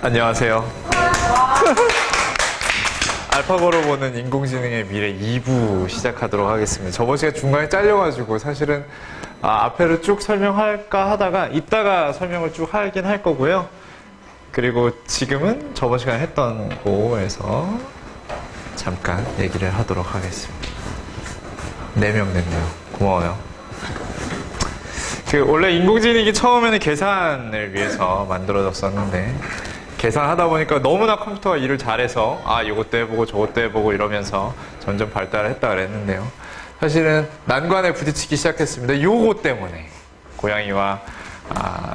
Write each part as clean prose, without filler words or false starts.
안녕하세요. 알파고로 보는 인공지능의 미래 2부 시작하도록 하겠습니다. 저번 시간 중간에 잘려가지고 사실은 앞에를 쭉 설명할까 하다가 이따가 설명을 쭉 하긴 할 거고요. 그리고 지금은 저번 시간에 했던 거에서 잠깐 얘기를 하도록 하겠습니다. 4명 됐네요. 고마워요. 원래 인공지능이 처음에는 계산을 위해서 만들어졌었는데 계산하다 보니까 너무나 컴퓨터가 일을 잘해서 이것도 해보고 저것도 해보고 이러면서 점점 발달을 했다 그랬는데요. 사실은 난관에 부딪히기 시작했습니다. 요거 때문에 고양이와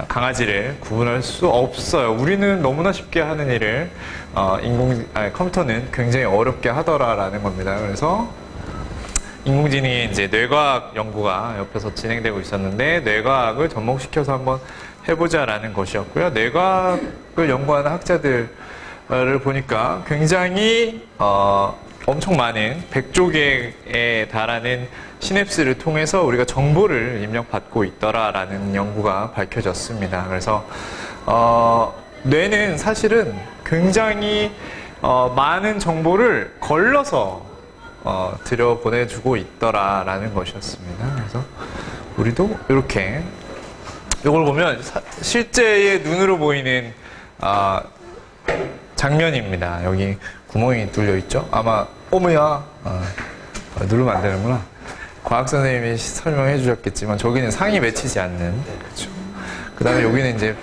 강아지를 구분할 수 없어요. 우리는 너무나 쉽게 하는 일을 컴퓨터는 굉장히 어렵게 하더라라는 겁니다. 그래서 인공지능의 이제 뇌과학 연구가 옆에서 진행되고 있었는데 뇌과학을 접목시켜서 한번 해보자라는 것이었고요. 뇌과학을 연구하는 학자들을 보니까 굉장히 엄청 많은 100조 개에 달하는 시냅스를 통해서 우리가 정보를 입력받고 있더라라는 연구가 밝혀졌습니다. 그래서 뇌는 사실은 굉장히 많은 정보를 걸러서 들여보내주고 있더라라는 것이었습니다. 그래서 우리도 이렇게 이걸 보면 실제의 눈으로 보이는 장면입니다. 여기 구멍이 뚫려 있죠? 아마 어머야 누르면 안 되는구나. 과학 선생님이 설명해 주셨겠지만 저기는 상이 맺히지 않는, 그렇죠. 그 다음에 여기는 이제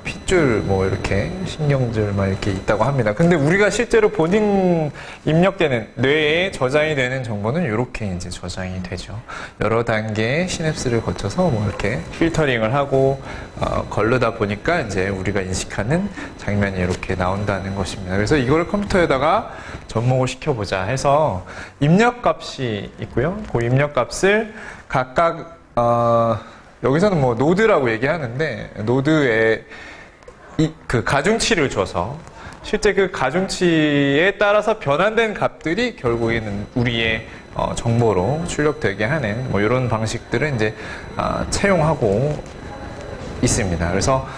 핏줄 이렇게 신경줄 이렇게 있다고 합니다. 근데 우리가 실제로 본인 입력되는 뇌에 저장이 되는 정보는 이렇게 이제 저장이 되죠. 여러 단계의 시냅스를 거쳐서 이렇게 필터링을 하고 걸르다 보니까 이제 우리가 인식하는 장면이 이렇게 나온다는 것입니다. 그래서 이걸 컴퓨터에다가 접목을 시켜보자 해서 입력값이 있고요. 그 입력값을 각각 여기서는 노드라고 얘기하는데, 노드에 그 가중치를 줘서 실제 그 가중치에 따라서 변환된 값들이 결국에는 우리의 정보로 출력되게 하는 이런 방식들을 이제 채용하고 있습니다. 그래서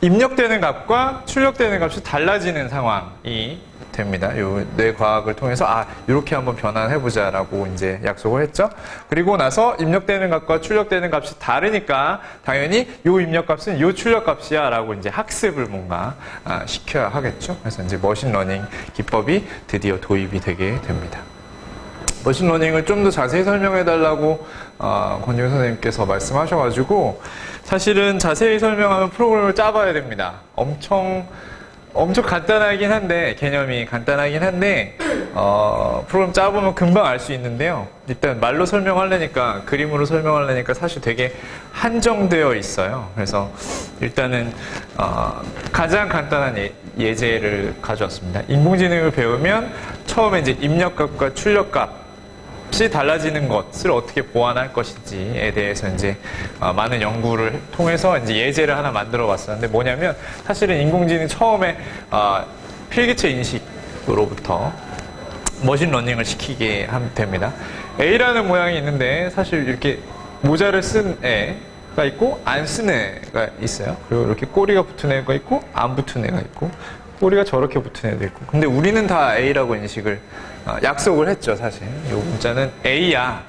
입력되는 값과 출력되는 값이 달라지는 상황이 됩니다. 요 뇌과학을 통해서 이렇게 한번 변환해보자라고 이제 약속을 했죠. 그리고 나서 입력되는 값과 출력되는 값이 다르니까 당연히 요 입력값은 요 출력값이야라고 이제 학습을 뭔가 시켜야 하겠죠. 그래서 이제 머신러닝 기법이 드디어 도입이 되게 됩니다. 머신러닝을 좀 더 자세히 설명해달라고 권유현 선생님께서 말씀하셔가지고, 사실은 자세히 설명하면 프로그램을 짜봐야 됩니다. 엄청 간단하긴 한데, 개념이 간단하긴 한데 프로그램 짜보면 금방 알 수 있는데요. 일단 말로 설명하려니까, 그림으로 설명하려니까 사실 되게 한정되어 있어요. 그래서 일단은 가장 간단한 예제를 가져왔습니다. 인공지능을 배우면 처음에 이제 입력값과 출력값 이 달라지는 것을 어떻게 보완할 것인지에 대해서 이제 많은 연구를 통해서 이제 예제를 하나 만들어 봤었는데, 뭐냐면 사실은 인공지능 처음에 필기체 인식으로부터 머신러닝을 시키게 하면 됩니다. A라는 모양이 있는데 사실 이렇게 모자를 쓴 애가 있고 안 쓴 애가 있어요. 그리고 이렇게 꼬리가 붙은 애가 있고 안 붙은 애가 있고 꼬리가 저렇게 붙은 애도 있고. 근데 우리는 다 A라고 인식을 약속을 했죠. 사실 이 문자는 A야.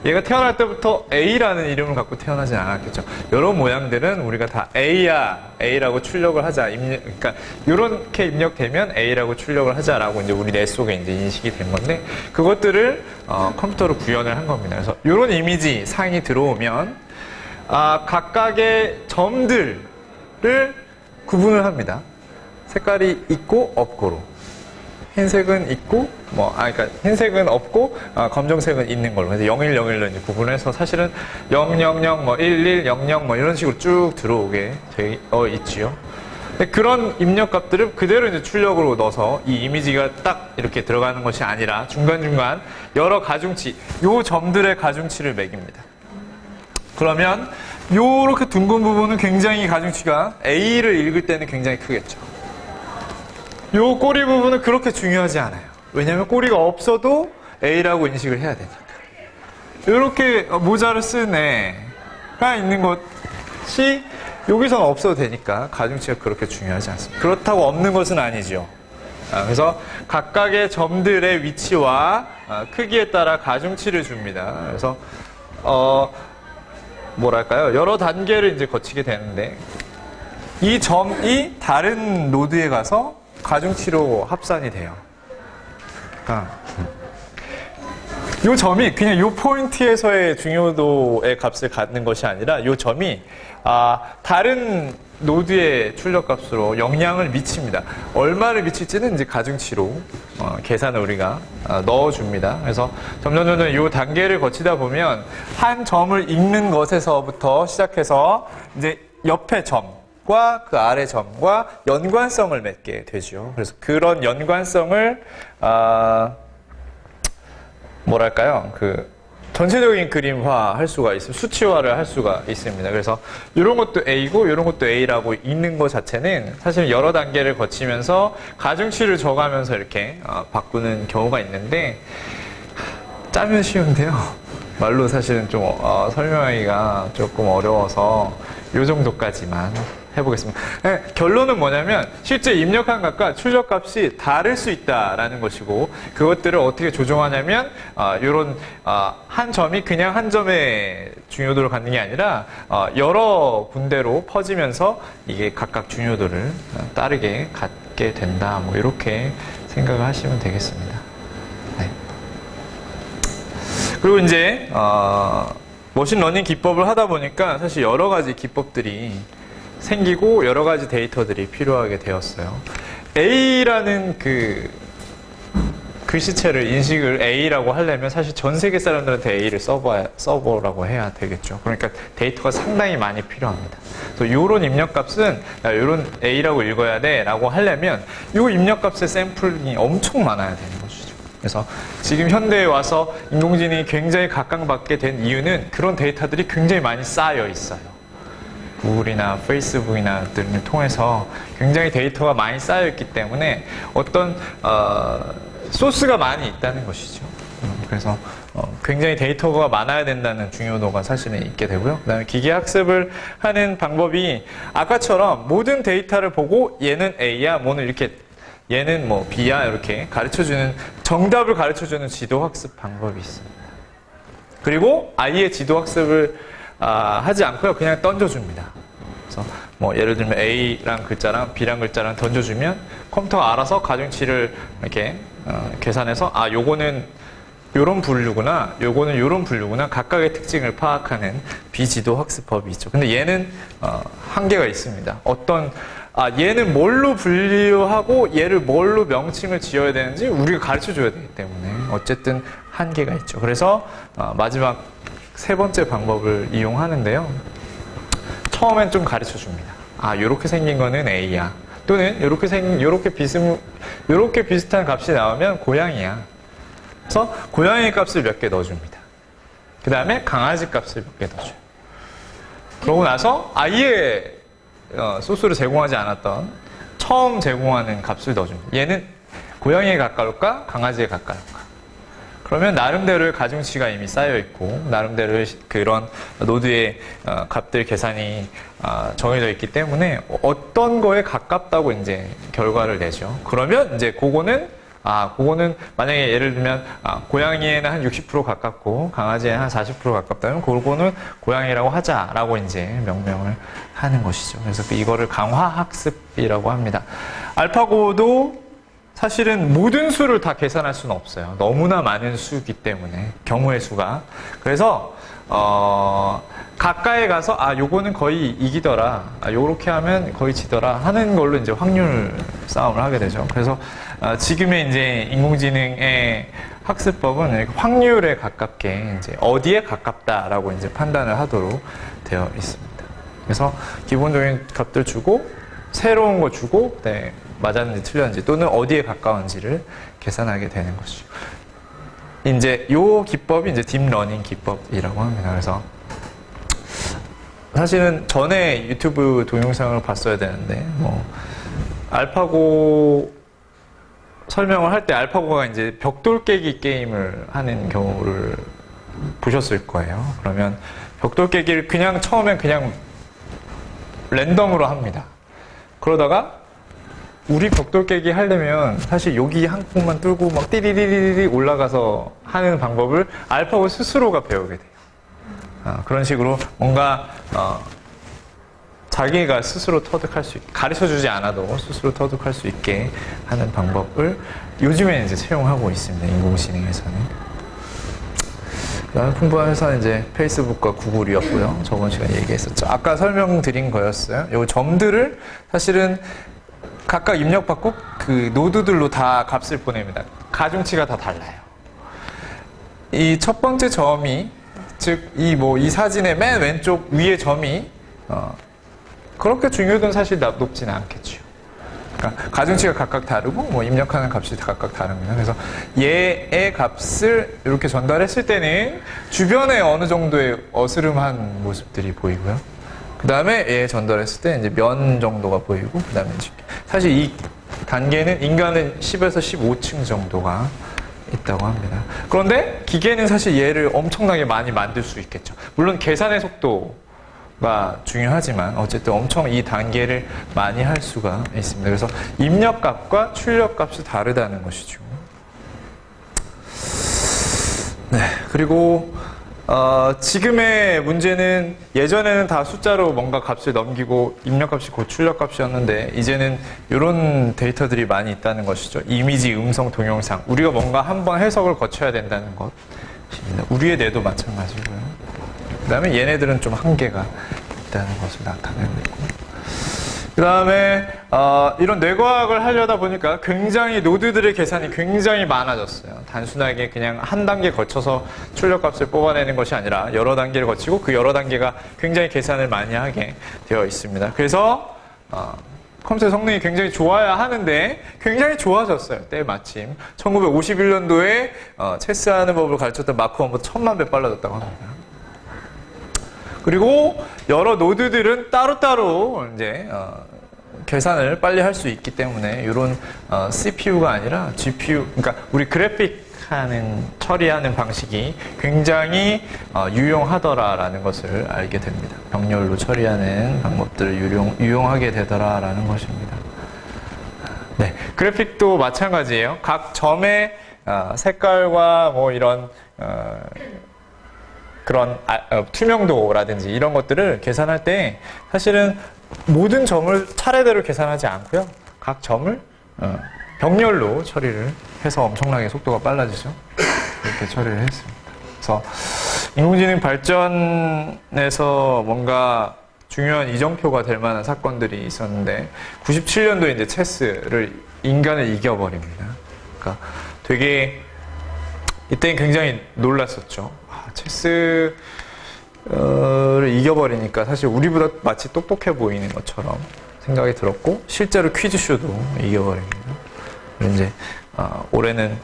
얘가 태어날 때부터 A라는 이름을 갖고 태어나진 않았겠죠. 이런 모양들은 우리가 다 A야, A라고 출력을 하자. 그러니까 이렇게 입력되면 A라고 출력을 하자라고 이제 우리 뇌 속에 이제 인식이 된 건데, 그것들을 컴퓨터로 구현을 한 겁니다. 그래서 이런 이미지 상이 들어오면 각각의 점들을 구분을 합니다. 색깔이 있고 없고로. 흰색은 있고, 그러니까 흰색은 없고, 검정색은 있는 걸로. 그래서 0101로 이제 구분해서 사실은 000, 11, 00, 이런 식으로 쭉 들어오게 되어 있지요. 그런 입력값들을 그대로 이제 출력으로 넣어서 이 이미지가 딱 이렇게 들어가는 것이 아니라 중간중간 여러 가중치, 요 점들의 가중치를 매깁니다. 그러면 요렇게 둥근 부분은 굉장히 가중치가 A를 읽을 때는 굉장히 크겠죠. 요 꼬리 부분은 그렇게 중요하지 않아요. 왜냐하면 꼬리가 없어도 A라고 인식을 해야 되니까. 이렇게 모자를 쓴 애가 있는 것이 여기서는 없어도 되니까 가중치가 그렇게 중요하지 않습니다. 그렇다고 없는 것은 아니죠. 그래서 각각의 점들의 위치와 크기에 따라 가중치를 줍니다. 그래서 뭐랄까요? 여러 단계를 이제 거치게 되는데 이 점이 다른 노드에 가서 가중치로 합산이 돼요. 그러니까 이 점이 그냥 이 포인트에서의 중요도의 값을 갖는 것이 아니라 이 점이 다른 노드의 출력값으로 영향을 미칩니다. 얼마를 미칠지는 이제 가중치로 계산을 우리가 넣어줍니다. 그래서 점점 이 단계를 거치다 보면 한 점을 읽는 것에서부터 시작해서 이제 옆에 점과 그 아래 점과 연관성을 맺게 되죠. 그래서 그런 연관성을 뭐랄까요? 전체적인 그림화 할 수가 있습니다. 수치화를 할 수가 있습니다. 그래서 이런 것도 A고 이런 것도 A라고 읽는 것 자체는 사실 여러 단계를 거치면서 가중치를 줘가면서 이렇게 바꾸는 경우가 있는데 짜면 쉬운데요. 말로 사실은 좀 설명하기가 조금 어려워서 이 정도까지만 해보겠습니다. 네, 결론은 뭐냐면 실제 입력한 값과 출력값이 다를 수 있다라는 것이고 그것들을 어떻게 조정하냐면 이런 한 점이 그냥 한 점의 중요도를 갖는 게 아니라 여러 군데로 퍼지면서 이게 각각 중요도를 따르게 갖게 된다. 뭐 이렇게 생각을 하시면 되겠습니다. 네. 그리고 이제 머신러닝 기법을 하다 보니까 사실 여러 가지 기법들이 생기고 여러 가지 데이터들이 필요하게 되었어요. A라는 글씨체를 인식을 A라고 하려면 사실 전 세계 사람들한테 A를 서버라고 해야 되겠죠. 그러니까 데이터가 상당히 많이 필요합니다. 그래서 이런 입력값은 이런 A라고 읽어야 돼 라고 하려면 이 입력값의 샘플이 엄청 많아야 되는 것이죠. 그래서 지금 현대에 와서 인공지능이 굉장히 각광받게 된 이유는 그런 데이터들이 굉장히 많이 쌓여 있어요. 구글이나 페이스북이나 등을 통해서 굉장히 데이터가 많이 쌓여있기 때문에 어떤 소스가 많이 있다는 것이죠. 그래서 굉장히 데이터가 많아야 된다는 중요도가 사실은 있게 되고요. 그 다음에 기계학습을 하는 방법이 아까처럼 모든 데이터를 보고 얘는 A야, 뭐는 이렇게 얘는 뭐 B야 이렇게 가르쳐주는 정답을 가르쳐주는 지도학습 방법이 있습니다. 그리고 아예 지도학습을 하지 않고요. 그냥 던져줍니다. 그래서 뭐 예를 들면 A랑 글자랑 B랑 글자랑 던져주면 컴퓨터가 알아서 가중치를 이렇게 계산해서 요거는 요런 분류구나, 요거는 요런 분류구나 각각의 특징을 파악하는 비지도 학습법이 있죠. 근데 얘는 한계가 있습니다. 얘는 뭘로 분류하고 얘를 뭘로 명칭을 지어야 되는지 우리가 가르쳐줘야 되기 때문에 어쨌든 한계가 있죠. 그래서 마지막 세 번째 방법을 이용하는데요. 처음엔 좀 가르쳐 줍니다. 요렇게 생긴 거는 A야. 또는 요렇게 비슷한 값이 나오면 고양이야. 그래서 고양이 값을 몇 개 넣어줍니다. 그 다음에 강아지 값을 몇 개 넣어줘요. 그러고 나서 아예 소스를 제공하지 않았던 처음 제공하는 값을 넣어줍니다. 얘는 고양이에 가까울까? 강아지에 가까울까? 그러면 나름대로의 가중치가 이미 쌓여있고 나름대로의 그런 노드의 값들 계산이 정해져 있기 때문에 어떤 거에 가깝다고 이제 결과를 내죠. 그러면 이제 그거는 만약에 예를 들면 고양이에는 한 60% 가깝고 강아지에는 한 40% 가깝다면 그거는 고양이라고 하자라고 이제 명명을 하는 것이죠. 그래서 이거를 강화학습이라고 합니다. 알파고도 사실은 모든 수를 다 계산할 수는 없어요. 너무나 많은 수이기 때문에 경우의 수가. 그래서 가까이 가서 요거는 거의 이기더라, 요렇게 하면 거의 지더라 하는 걸로 이제 확률 싸움을 하게 되죠. 그래서 지금의 이제 인공지능의 학습법은 확률에 가깝게 이제 어디에 가깝다라고 이제 판단을 하도록 되어 있습니다. 그래서 기본적인 값들 주고 새로운 거 주고 맞았는지 틀렸는지 또는 어디에 가까운지를 계산하게 되는 것이죠. 이제 요 기법이 이제 딥러닝 기법이라고 합니다. 그래서 사실은 전에 유튜브 동영상을 봤어야 되는데 알파고 설명을 할 때 알파고가 이제 벽돌 깨기 게임을 하는 경우를 보셨을 거예요. 그러면 벽돌 깨기를 처음엔 그냥 랜덤으로 합니다. 그러다가 우리 벽돌 깨기 하려면 사실 여기 한 콩만 뚫고 막 띠리리리리 올라가서 하는 방법을 알파고 스스로가 배우게 돼요. 그런 식으로 뭔가 자기가 스스로 터득할 수 있게, 가르쳐주지 않아도 스스로 터득할 수 있게 하는 방법을 요즘에 이제 채용하고 있습니다. 인공지능에서는. 그다음에 풍부한 회사는 이제 페이스북과 구글이었고요. 저번 시간에 얘기했었죠. 아까 설명드린 거였어요. 요 점들을 사실은 각각 입력받고 그 노드들로 다 값을 보냅니다. 가중치가 다 달라요. 이 첫 번째 점이, 즉 이 사진의 맨 왼쪽 위의 점이 그렇게 중요도는 사실 높지는 않겠죠. 그러니까 가중치가 각각 다르고 뭐 입력하는 값이 각각 다릅니다. 그래서 얘의 값을 이렇게 전달했을 때는 주변에 어느 정도의 어스름한 모습들이 보이고요. 그 다음에 얘 전달했을 때 이제 면 정도가 보이고, 그 다음에 사실 이 단계는 인간은 10에서 15층 정도가 있다고 합니다. 그런데 기계는 사실 얘를 엄청나게 많이 만들 수 있겠죠. 물론 계산의 속도가 중요하지만 어쨌든 엄청 이 단계를 많이 할 수가 있습니다. 그래서 입력값과 출력값이 다르다는 것이죠. 네, 그리고 지금의 문제는 예전에는 다 숫자로 뭔가 값을 넘기고 입력값이 곧 출력값이었는데 이제는 이런 데이터들이 많이 있다는 것이죠. 이미지, 음성, 동영상. 우리가 뭔가 한번 해석을 거쳐야 된다는 것입니다. 우리의 뇌도 마찬가지고요. 그 다음에 얘네들은 좀 한계가 있다는 것을 나타내고 있고. 그 다음에 이런 뇌과학을 하려다 보니까 굉장히 노드들의 계산이 굉장히 많아졌어요. 단순하게 그냥 한 단계 거쳐서 출력값을 뽑아내는 것이 아니라 여러 단계를 거치고 그 여러 단계가 굉장히 계산을 많이 하게 되어 있습니다. 그래서 컴퓨터 성능이 굉장히 좋아야 하는데 굉장히 좋아졌어요. 때마침 1951년도에 체스하는 법을 가르쳤던 마크 원보다 1000만 배 빨라졌다고 합니다. 그리고 여러 노드들은 따로따로 이제 계산을 빨리 할 수 있기 때문에 이런 CPU가 아니라 GPU, 그러니까 우리 그래픽 처리하는 방식이 굉장히 유용하더라라는 것을 알게 됩니다. 병렬로 처리하는 방법들을 유용하게 되더라라는 것입니다. 네, 그래픽도 마찬가지예요. 각 점의 색깔과 뭐 이런 그런 투명도라든지 이런 것들을 계산할 때 사실은 모든 점을 차례대로 계산하지 않고요. 각 점을 병렬로 처리를 해서 엄청나게 속도가 빨라지죠. 이렇게 처리를 했습니다. 그래서 인공지능 발전에서 뭔가 중요한 이정표가 될 만한 사건들이 있었는데 97년도에 이제 체스를 인간을 이겨버립니다. 그러니까 되게 이때는 굉장히 놀랐었죠. 체스를 이겨버리니까 사실 우리보다 마치 똑똑해 보이는 것처럼 생각이 들었고 실제로 퀴즈쇼도 이겨버립니다. 이제 올해는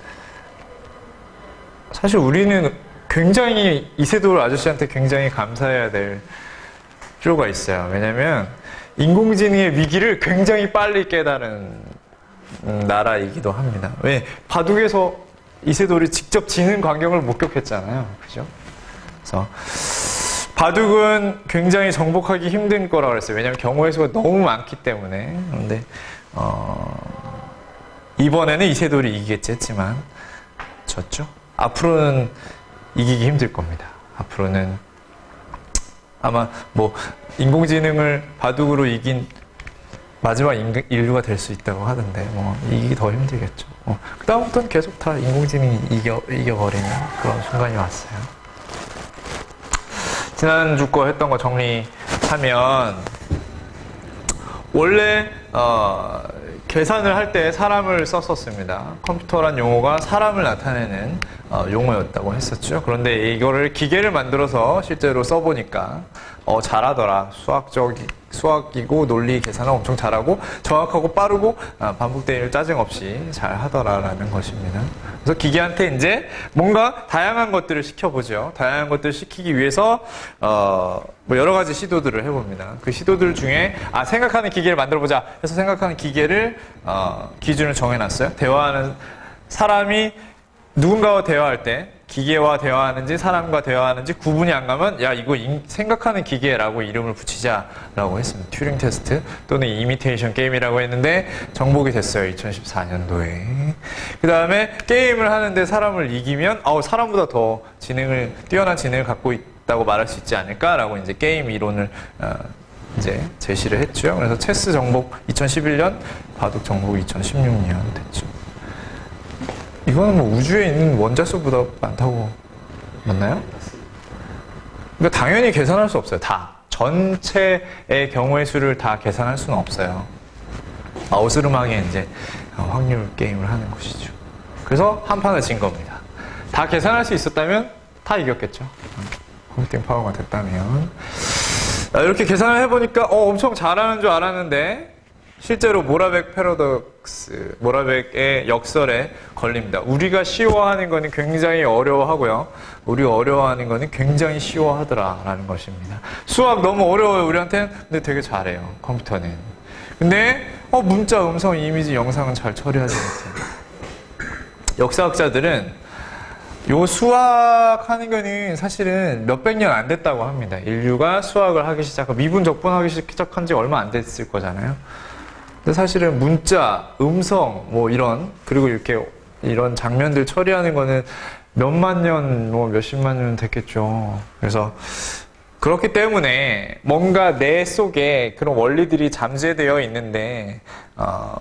사실 우리는 굉장히 이세돌 아저씨한테 굉장히 감사해야 될 필요가 있어요. 왜냐하면 인공지능의 위기를 굉장히 빨리 깨달은 나라이기도 합니다. 왜? 바둑에서 이세돌이 직접 지는 광경을 목격했잖아요. 그죠? 그래서 바둑은 굉장히 정복하기 힘든 거라고 그랬어요. 왜냐하면 경우의 수가 너무 많기 때문에. 그런데 이번에는 이세돌이 이기겠지 했지만 졌죠. 앞으로는 이기기 힘들 겁니다. 앞으로는 아마 뭐 인공지능을 바둑으로 이긴 마지막 인류가 될 수 있다고 하던데 뭐 이기기 더 힘들겠죠. 그다음부터는 계속 다 인공지능이 이겨버리는 그런 순간이 왔어요. 지난주 거 했던 거 정리하면 원래 계산을 할 때 사람을 썼었습니다. 컴퓨터란 용어가 사람을 나타내는 용어였다고 했었죠. 그런데 이거를 기계를 만들어서 실제로 써보니까 잘하더라. 수학이고 논리 계산을 엄청 잘하고 정확하고 빠르고 반복되는 일 짜증 없이 잘 하더라라는 것입니다. 그래서 기계한테 이제 뭔가 다양한 것들을 시켜보죠. 다양한 것들을 시키기 위해서 뭐 여러 가지 시도들을 해봅니다. 그 시도들 중에 생각하는 기계를 만들어보자 해서 생각하는 기계를 기준을 정해놨어요. 대화하는 사람이 누군가와 대화할 때 기계와 대화하는지 사람과 대화하는지 구분이 안 가면 야 이거 생각하는 기계라고 이름을 붙이자라고 했습니다. 튜링 테스트 또는 이미테이션 게임이라고 했는데 정복이 됐어요. 2014년도에. 그 다음에 게임을 하는데 사람을 이기면 사람보다 더 뛰어난 지능을 갖고 있다고 말할 수 있지 않을까라고 이제 게임 이론을 이제 제시를 했죠. 그래서 체스 정복 2011년, 바둑 정복 2016년 됐죠. 이거는 뭐 우주에 있는 원자수보다 많다고 맞나요? 그러니까 당연히 계산할 수 없어요. 다. 전체의 경우의 수를 다 계산할 수는 없어요. 어스름하게 이제 확률 게임을 하는 것이죠. 그래서 한 판을 진 겁니다. 다 계산할 수 있었다면 다 이겼겠죠. 컴퓨팅 파워가 됐다면. 이렇게 계산을 해보니까 엄청 잘하는 줄 알았는데 실제로 모라벡 패러독스, 모라벡의 역설에 걸립니다. 우리가 쉬워하는 거는 굉장히 어려워하고요. 우리가 어려워하는 거는 굉장히 쉬워하더라라는 것입니다. 수학 너무 어려워요, 우리한테는. 근데 되게 잘해요, 컴퓨터는. 근데 문자, 음성, 이미지, 영상은 잘 처리하지 못해요. 역사학자들은 요 수학하는 거는 사실은 몇백 년 안 됐다고 합니다. 인류가 수학을 하기 시작하고 미분, 적분하기 시작한 지 얼마 안 됐을 거잖아요. 근데 사실은 문자, 음성, 그리고 이런 장면들 처리하는 거는 몇만 년, 몇십만 년 됐겠죠. 그래서 그렇기 때문에 뭔가 뇌 속에 그런 원리들이 잠재되어 있는데,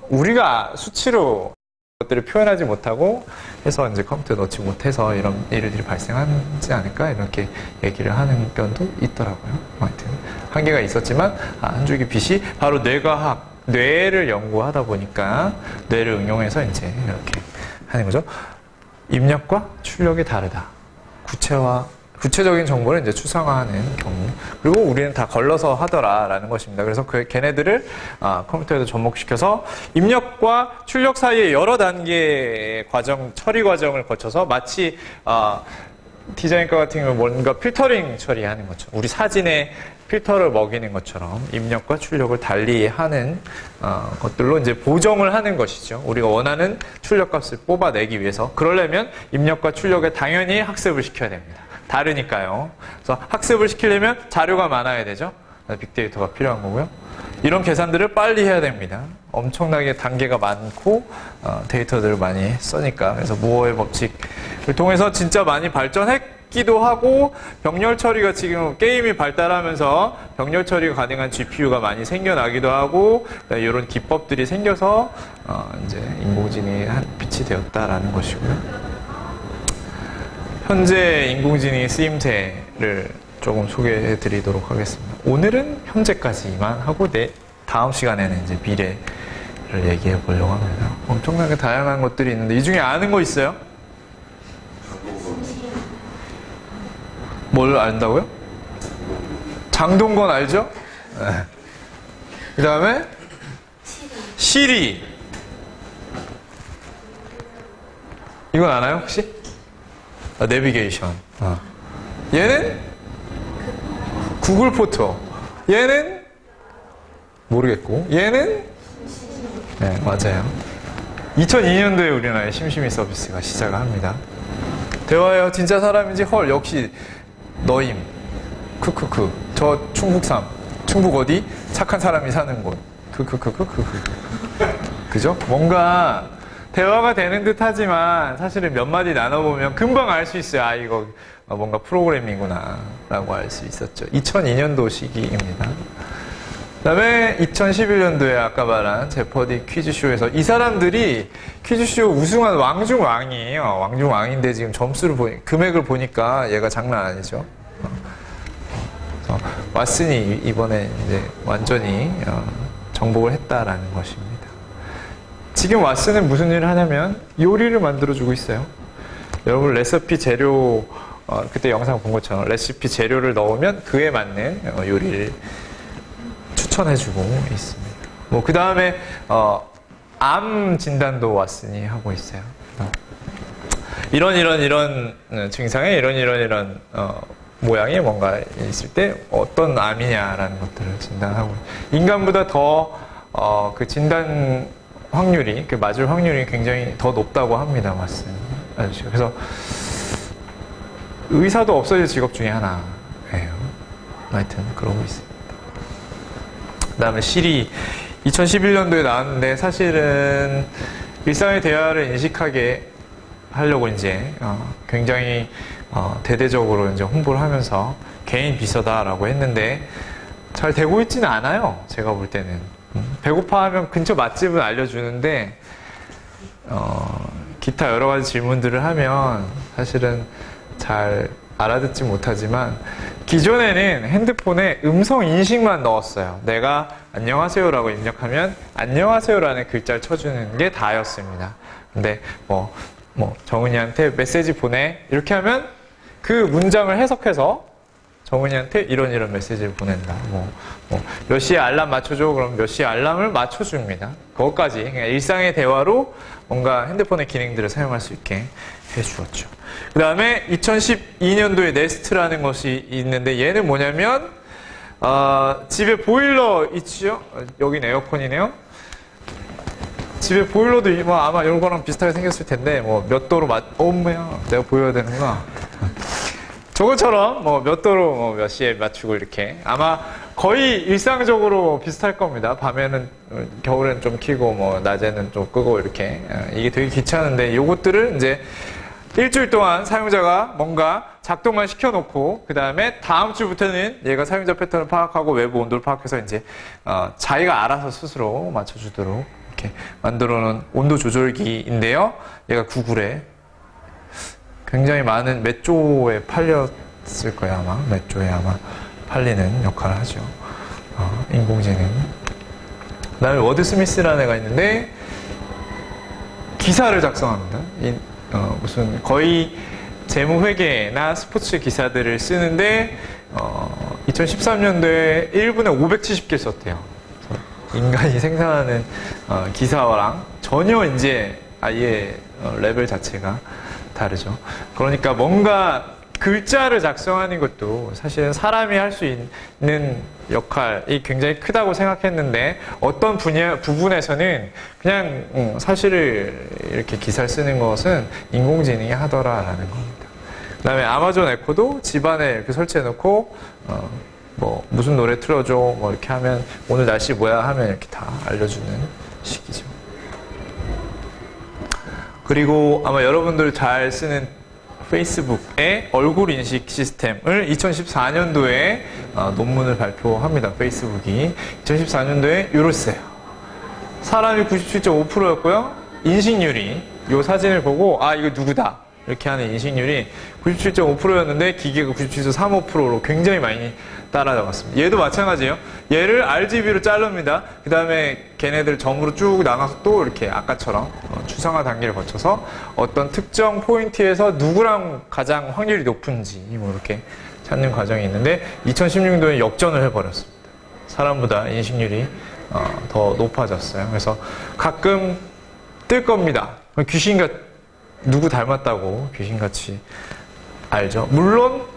우리가 수치로 것들을 표현하지 못하고 해서 이제 컴퓨터에 넣지 못해서 이런 일들이 발생하지 않을까 이렇게 얘기를 하는 편도 있더라고요. 하여튼 한계가 있었지만 한 줄기 빛이 바로 뇌과학, 뇌를 연구하다 보니까 뇌를 응용해서 이제 이렇게 하는 거죠. 입력과 출력이 다르다. 구체적인 정보를 이제 추상화하는 경우. 그리고 우리는 다 걸러서 하더라라는 것입니다. 그래서 걔네들을 컴퓨터에도 접목시켜서 입력과 출력 사이에 여러 단계의 처리 과정을 거쳐서 마치 디자인과 같은 경우는 뭔가 필터링 처리하는 것처럼 우리 사진에 필터를 먹이는 것처럼 입력과 출력을 달리하는 것들로 이제 보정을 하는 것이죠. 우리가 원하는 출력값을 뽑아내기 위해서 그러려면 입력과 출력에 당연히 학습을 시켜야 됩니다. 다르니까요. 그래서 학습을 시키려면 자료가 많아야 되죠. 빅데이터가 필요한 거고요. 이런 계산들을 빨리 해야 됩니다. 엄청나게 단계가 많고 데이터들을 많이 써니까. 그래서 무어의 법칙을 통해서 진짜 많이 발전했기도 하고 병렬 처리가 지금 게임이 발달하면서 병렬 처리가 가능한 GPU가 많이 생겨나기도 하고 이런 기법들이 생겨서 이제 인공지능이 한 빛이 되었다라는 것이고요. 현재 인공지능 쓰임새를 조금 소개해 드리도록 하겠습니다. 오늘은 현재까지만 하고 다음 시간에는 이제 미래를 얘기해 보려고 합니다. 엄청나게 다양한 것들이 있는데 이 중에 아는 거 있어요? 뭘 안다고요? 장동건 알죠? 네. 그 다음에 시리. 이건 아나요 혹시? 내비게이션. 얘는 구글 포토. 얘는 모르겠고 얘는 네 맞아요. 2002년도에 우리나라의 심심이 서비스가 시작을 합니다. 대화해요. 진짜 사람인지 헐 역시 너임. 크크크. 저 충북 어디? 착한 사람이 사는 곳. 크크크크크크. 그죠? 뭔가 대화가 되는 듯 하지만 사실은 몇 마디 나눠보면 금방 알 수 있어요. 이거 뭔가 프로그램이구나 라고 알 수 있었죠. 2002년도 시기입니다. 그 다음에 2011년도에 아까 말한 제퍼디 퀴즈쇼에서 이 사람들이 퀴즈쇼 우승한 왕중왕이에요. 왕중왕인데 지금 금액을 보니까 얘가 장난 아니죠. 왓슨이 이번에 이제 완전히 정복을 했다라는 것입니다. 지금 왓슨은 무슨 일을 하냐면 요리를 만들어주고 있어요. 여러분 레시피 재료 그때 영상 본 것처럼 레시피 재료를 넣으면 그에 맞는 요리를 추천해주고 있습니다. 그 다음에 암 진단도 왓슨이 하고 있어요. 이런 증상에 이런 모양이 뭔가 있을 때 어떤 암이냐라는 것들을 진단하고 인간보다 더 그 진단 확률이, 맞을 확률이 굉장히 더 높다고 합니다, 왓슨. 알려주죠. 그래서 의사도 없어질 직업 중에 하나예요. 하여튼 그러고 있습니다. 그 다음에 시리 2011년도에 나왔는데 사실은 일상의 대화를 인식하게 하려고 이제 굉장히 대대적으로 이제 홍보를 하면서 개인 비서다라고 했는데 잘 되고 있지는 않아요. 제가 볼 때는 배고파하면 근처 맛집은 알려주는데 기타 여러 가지 질문들을 하면 사실은 잘 알아듣지 못하지만 기존에는 핸드폰에 음성 인식만 넣었어요. 내가 안녕하세요라고 입력하면 안녕하세요라는 글자를 쳐주는 게 다였습니다. 근데 정은이한테 메시지 보내 이렇게 하면 그 문장을 해석해서 정은이한테 이런 메시지를 보낸다. 몇 시에 알람 맞춰줘. 그럼 몇 시에 알람을 맞춰줍니다. 그것까지 그냥 일상의 대화로 뭔가 핸드폰의 기능들을 사용할 수 있게 해주었죠. 그 다음에 2012년도에 네스트라는 것이 있는데 얘는 뭐냐면 집에 보일러 있지요? 여긴 에어컨이네요. 집에 보일러도 아마 이런 거랑 비슷하게 생겼을 텐데 몇 도로 어머야 내가 보여야 되는구나. 저것처럼 몇 도로 몇 시에 맞추고 이렇게 아마 거의 일상적으로 비슷할 겁니다. 밤에는 겨울엔 좀 켜고 낮에는 좀 끄고 이렇게 이게 되게 귀찮은데 요것들을 이제 일주일 동안 사용자가 뭔가 작동만 시켜놓고 그 다음에 다음 주부터는 얘가 사용자 패턴을 파악하고 외부 온도를 파악해서 이제 자기가 알아서 스스로 맞춰주도록 이렇게 만들어놓은 온도 조절기인데요. 얘가 구글에 굉장히 많은 몇 조에 팔렸을 거예요. 아마 몇 조에 아마 팔리는 역할을 하죠. 인공지능. 그 다음에 워드스미스라는 애가 있는데 기사를 작성합니다. 무슨 거의 재무회계나 스포츠 기사들을 쓰는데 2013년도에 1분에 570개 썼대요. 인간이 생산하는 기사와랑 전혀 이제 아예 레벨 자체가 다르죠. 그러니까 뭔가 글자를 작성하는 것도 사실은 사람이 할 수 있는 역할이 굉장히 크다고 생각했는데 어떤 부분에서는 그냥 사실을 이렇게 기사를 쓰는 것은 인공지능이 하더라라는 겁니다. 그 다음에 아마존 에코도 집안에 이렇게 설치해놓고 무슨 노래 틀어줘 이렇게 하면 오늘 날씨 뭐야 하면 이렇게 다 알려주는 식이죠. 그리고 아마 여러분들 잘 쓰는 페이스북의 얼굴 인식 시스템을 2014년도에 논문을 발표합니다. 페이스북이 2014년도에 요랬어요. 사람이 97.5%였고요. 인식률이 이 사진을 보고 이거 누구다 이렇게 하는 인식률이 97.5%였는데 기계가 97.35%로 굉장히 많이 따라잡았습니다. 얘도 마찬가지예요. 얘를 RGB로 자릅니다. 그 다음에 걔네들 점으로 쭉 나눠서 또 이렇게 아까처럼 추상화 단계를 거쳐서 어떤 특정 포인트에서 누구랑 가장 확률이 높은지 이렇게 찾는 과정이 있는데 2016년도에 역전을 해버렸습니다. 사람보다 인식률이 더 높아졌어요. 그래서 가끔 뜰 겁니다. 귀신같이 누구 닮았다고 귀신같이 알죠. 물론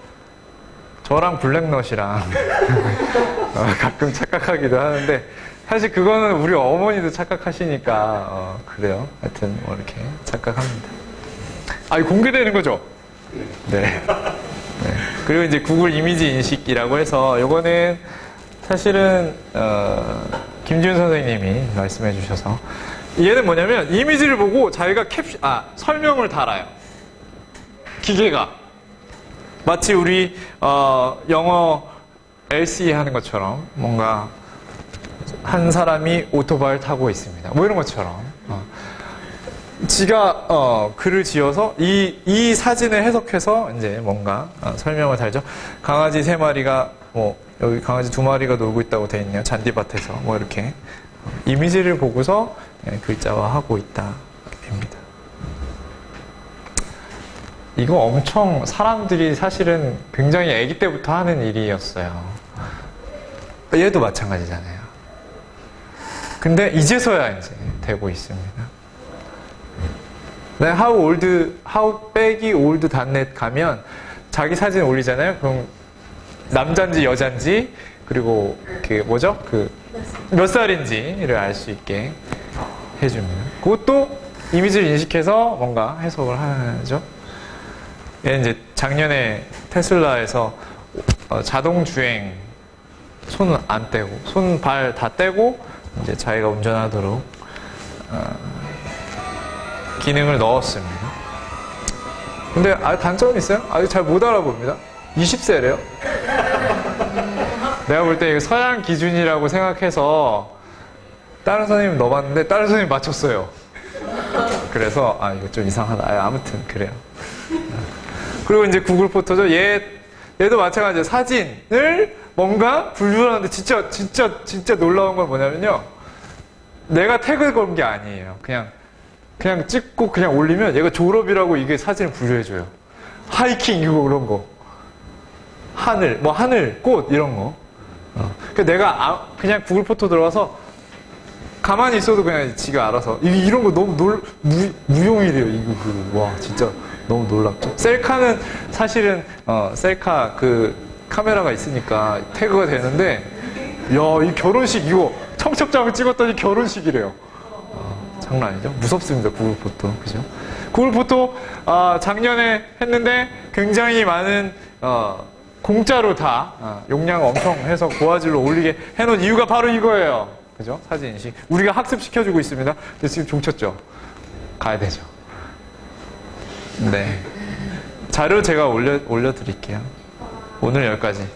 저랑 블랙넛이랑 가끔 착각하기도 하는데 사실 그거는 우리 어머니도 착각하시니까 그래요. 하여튼 이렇게 착각합니다. 이거 공개되는 거죠? 네. 그리고 이제 구글 이미지 인식이라고 해서 요거는 사실은 김지훈 선생님이 말씀해 주셔서 얘는 뭐냐면 이미지를 보고 자기가 설명을 달아요. 기계가 마치 우리 영어 LCE 하는 것처럼 뭔가 한 사람이 오토바이를 타고 있습니다. 이런 것처럼 지가 글을 지어서 이 사진을 해석해서 이제 뭔가 설명을 달죠. 강아지 3마리가 여기 강아지 2마리가 놀고 있다고 돼 있네요. 잔디밭에서 이렇게 이미지를 보고서 글자화하고 있다 됩니다. 이거 엄청 사람들이 사실은 굉장히 아기 때부터 하는 일이었어요. 얘도 마찬가지잖아요. 근데 이제서야 이제 되고 있습니다. how 빼기 old.net 가면 자기 사진 올리잖아요. 그럼 남잔지 여잔지 그리고 몇 살인지를 알 수 있게 해줍니다. 그것도 이미지를 인식해서 뭔가 해석을 하죠. 얘는 이제 작년에 테슬라에서 자동 주행 손 안 떼고 손 발 다 떼고 이제 자기가 운전하도록 기능을 넣었습니다. 근데 단점이 있어요? 아직 잘 못 알아봅니다. 20세래요. 내가 볼 때 이거 서양 기준이라고 생각해서 다른 선생님 넣어봤는데 다른 선생님 맞췄어요. 그래서 이거 좀 이상하다. 아무튼 그래요. 그리고 이제 구글 포토죠. 얘도 마찬가지예요. 사진을 뭔가 분류를 하는데 진짜 놀라운 건 뭐냐면요. 내가 태그 건 게 아니에요. 그냥 찍고 그냥 올리면 얘가 졸업이라고 이게 사진을 분류해줘요. 하이킹 이거 그런 거. 하늘, 꽃 이런 거. 그러니까 내가 그냥 구글 포토 들어가서 가만히 있어도 그냥 지가 알아서 이런 거 너무 무용이래요. 이거 와 진짜 너무 놀랍죠. 셀카는 사실은 셀카 그 카메라가 있으니까 태그가 되는데 이 결혼식 이거 청첩장을 찍었더니 결혼식이래요. 장난 아니죠? 무섭습니다. 구글 포토 그죠? 구글 포토 작년에 했는데 굉장히 많은 공짜로 다 용량 엄청 해서 고화질로 올리게 해놓은 이유가 바로 이거예요. 그죠? 사진 인식. 우리가 학습시켜주고 있습니다. 근데 지금 종쳤죠? 가야 되죠. 네. 자료 제가 올려드릴게요. 오늘 여기까지.